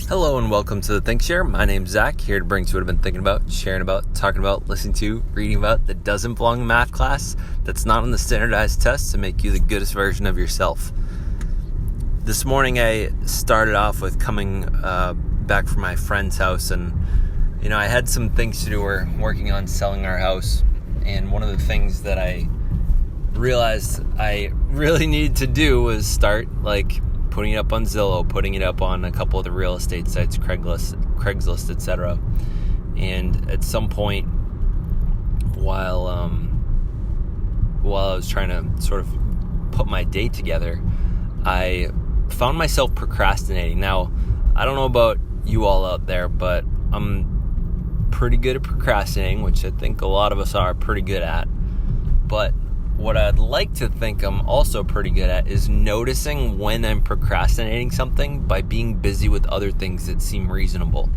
Hello and welcome to the Think Share. My name's Zach, here to bring to what I've been thinking about, sharing about, talking about, listening to, reading about that doesn't belong in math class, that's not on the standardized test to make you the goodest version of yourself. This morning I started off with coming back from my friend's house, and I had some things to do. We're working on selling our house, and one of the things that I realized I really needed to do was start putting it up on Zillow, putting it up on a couple of the real estate sites, Craigslist, etc. And at some point, while I was trying to sort of put my day together, I found myself procrastinating. Now, I don't know about you all out there, but I'm pretty good at procrastinating, which I think a lot of us are pretty good at. But what I'd like to think I'm also pretty good at is noticing when I'm procrastinating something by being busy with other things that seem reasonable.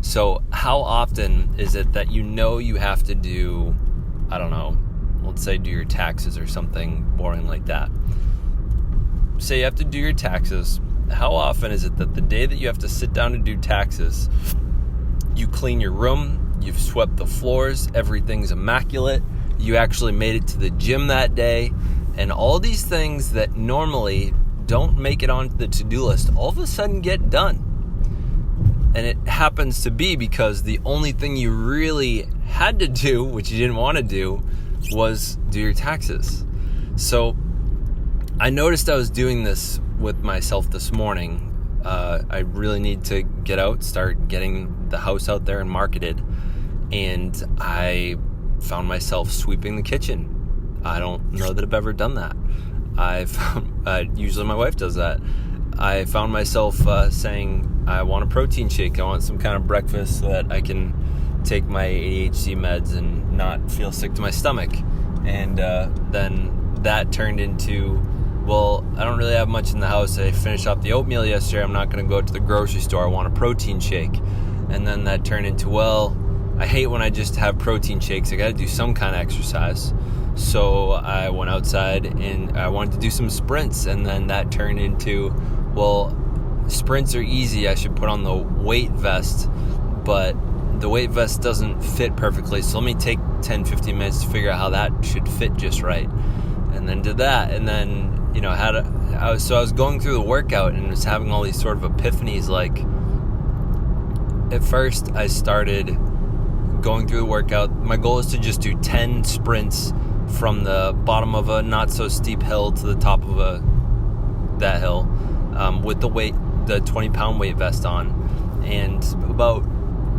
So how often is it that you have to do, let's say do your taxes or something boring like that. Say you have to do your taxes. How often is it that the day that you have to sit down to do taxes, you clean your room, you've swept the floors, everything's immaculate, you actually made it to the gym that day, and all these things that normally don't make it onto the to-do list all of a sudden get done. And it happens to be because the only thing you really had to do, which you didn't want to do, was do your taxes. So I noticed I was doing this with myself this morning. I really need to get out, start getting the house out there and marketed. And I found myself sweeping the kitchen. I don't know that I've ever done that. Usually my wife does that. I found myself saying, I want a protein shake. I want some kind of breakfast so that I can take my ADHD meds and not feel sick to my stomach. And then that turned into, I don't really have much in the house. I finished off the oatmeal yesterday. I'm not going to go to the grocery store. I want a protein shake. And then that turned into, I hate when I just have protein shakes. I got to do some kind of exercise. So I went outside and I wanted to do some sprints. And then that turned into, sprints are easy. I should put on the weight vest. But the weight vest doesn't fit perfectly. So let me take 10-15 minutes to figure out how that should fit just right. And then did that. And then, I was going through the workout and was having all these sort of epiphanies. At first I started going through the workout. My goal is to just do 10 sprints from the bottom of a not so steep hill to the top of that hill, with the 20-pound weight vest on. And about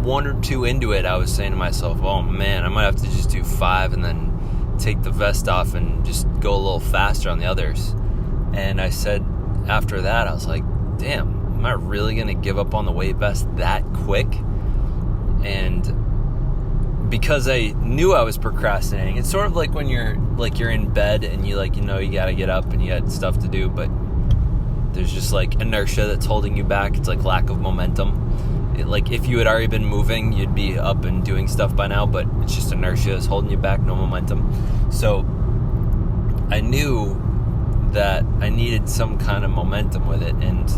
one or two into it, I was saying to myself, oh man, I might have to just do 5 and then take the vest off and just go a little faster on the others. And I said after that, I was like, damn, am I really going to give up on the weight vest that quick? And because I knew I was procrastinating, it's sort of like when you're in bed and you got to get up and you got stuff to do, but there's just inertia that's holding you back. It's lack of momentum. If you had already been moving, you'd be up and doing stuff by now, but it's just inertia that's holding you back, no momentum. So I knew that I needed some kind of momentum with it. And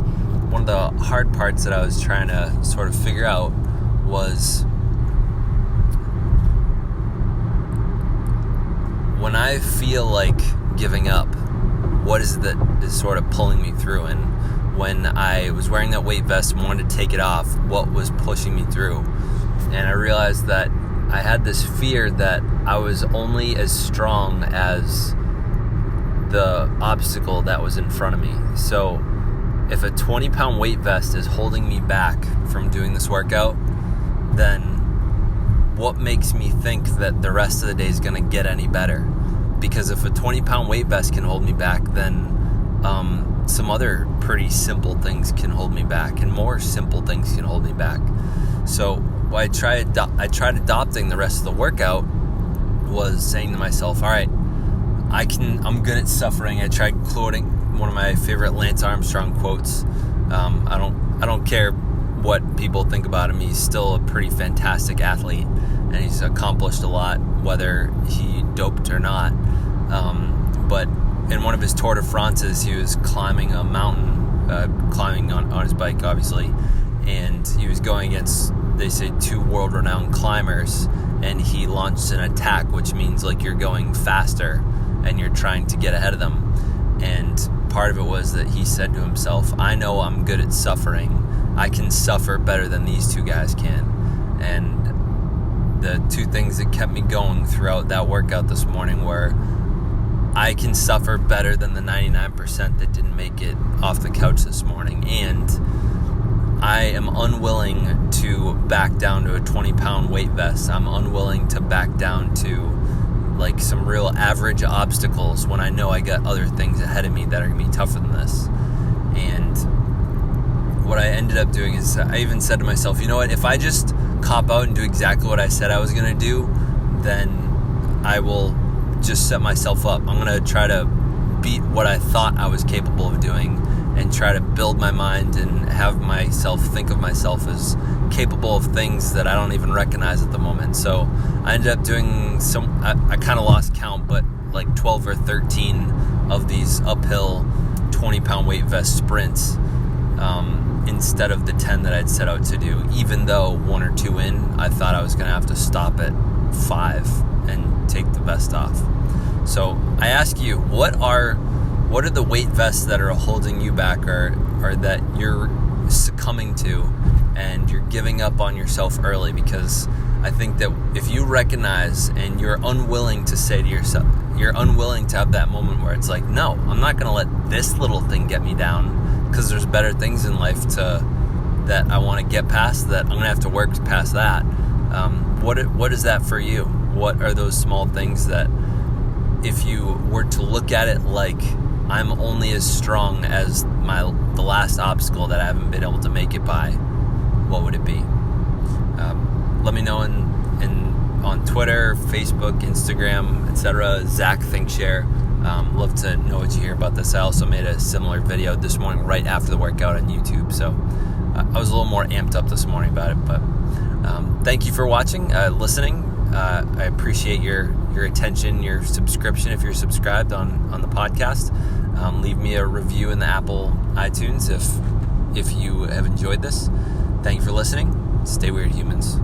one of the hard parts that I was trying to sort of figure out was when I feel like giving up, what is it that is sort of pulling me through? And when I was wearing that weight vest and wanted to take it off, what was pushing me through? And I realized that I had this fear that I was only as strong as the obstacle that was in front of me. So if a 20-pound weight vest is holding me back from doing this workout, then what makes me think that the rest of the day is going to get any better? Because if a 20-pound weight vest can hold me back, then some other pretty simple things can hold me back, and more simple things can hold me back. So what I tried adopting the rest of the workout was saying to myself, all right, I'm good at suffering. I tried quoting one of my favorite Lance Armstrong quotes. I don't care what people think about him. He's still a pretty fantastic athlete, and he's accomplished a lot, whether he doped or not. But in one of his Tour de France's, he was climbing a mountain, climbing on his bike, obviously, and he was going against, they say, 2 world-renowned climbers, and he launched an attack, which means like you're going faster and you're trying to get ahead of them. And part of it was that he said to himself, I know I'm good at suffering. I can suffer better than these 2 guys can. And the 2 things that kept me going throughout that workout this morning were, I can suffer better than the 99% that didn't make it off the couch this morning, and I am unwilling to back down to a 20-pound weight vest. I'm unwilling to back down to like some real average obstacles when I know I got other things ahead of me that are going to be tougher than this. And what I ended up doing is I even said to myself, you know what, if I just cop out and do exactly what I said I was going to do, then I will just set myself up. I'm going to try to beat what I thought I was capable of doing and try to build my mind and have myself think of myself as capable of things that I don't even recognize at the moment. So I ended up doing I kind of lost count, but like 12 or 13 of these uphill 20-pound weight vest sprints instead of the 10 that I'd set out to do, even though 1 or 2 in, I thought I was going to have to stop at 5 and take the vest off. So I ask you, what are the weight vests that are holding you back or that you're succumbing to and you're giving up on yourself early? Because I think that if you recognize and you're unwilling to say to yourself, you're unwilling to have that moment where it's like, no, I'm not going to let this little thing get me down, because there's better things in life that I want to get past, that I'm going to have to work past that. What is that for you? What are those small things that if you were to look at it like I'm only as strong as the last obstacle that I haven't been able to make it by, what would it be? Let me know on Twitter, Facebook, Instagram, etc. Zach ThinkShare. Love to know what you hear about this. I also made a similar video this morning right after the workout on YouTube, so I was a little more amped up this morning about it. But thank you for watching, listening. I appreciate your attention, your subscription if you're subscribed on the podcast. Leave me a review in the Apple iTunes if you have enjoyed this. Thank you for listening. Stay weird, humans.